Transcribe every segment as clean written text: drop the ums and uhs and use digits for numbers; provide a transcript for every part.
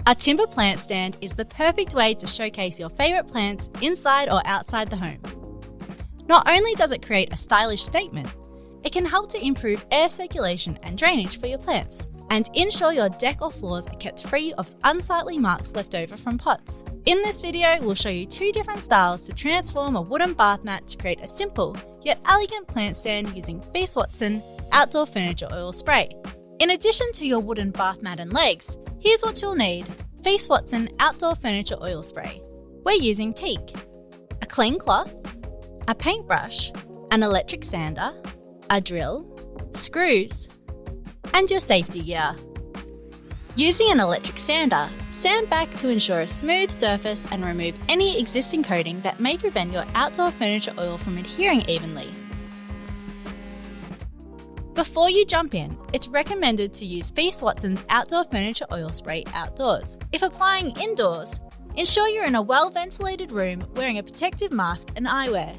A timber plant stand is the perfect way to showcase your favourite plants inside or outside the home. Not only does it create a stylish statement, it can help to improve air circulation and drainage for your plants, and ensure your deck or floors are kept free of unsightly marks left over from pots. In this video, we'll show you 2 different styles to transform a wooden bath mat to create a simple yet elegant plant stand using Feast Watson Outdoor Furniture Oil Spray. In addition to your wooden bath mat and legs, here's what you'll need: Feast Watson Outdoor Furniture Oil Spray. We're using Teak, a clean cloth, a paintbrush, an electric sander, a drill, screws, and your safety gear. Using an electric sander, sand back to ensure a smooth surface and remove any existing coating that may prevent your outdoor furniture oil from adhering evenly. Before you jump in, it's recommended to use Feast Watson's Outdoor Furniture Oil Spray outdoors. If applying indoors, ensure you're in a well-ventilated room wearing a protective mask and eyewear.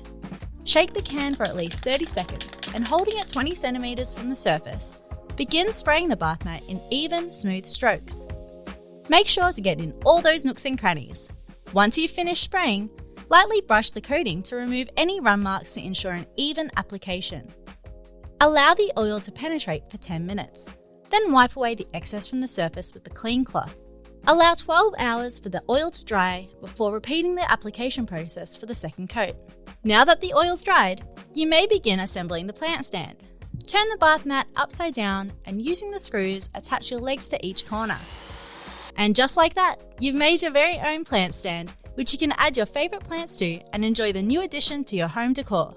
Shake the can for at least 30 seconds and holding it 20 centimeters from the surface, begin spraying the bath mat in even, smooth strokes. Make sure to get in all those nooks and crannies. Once you've finished spraying, lightly brush the coating to remove any run marks to ensure an even application. Allow the oil to penetrate for 10 minutes, then wipe away the excess from the surface with a clean cloth. Allow 12 hours for the oil to dry before repeating the application process for the second coat. Now that the oil's dried, you may begin assembling the plant stand. Turn the bath mat upside down and using the screws, attach your legs to each corner. And just like that, you've made your very own plant stand, which you can add your favourite plants to and enjoy the new addition to your home decor.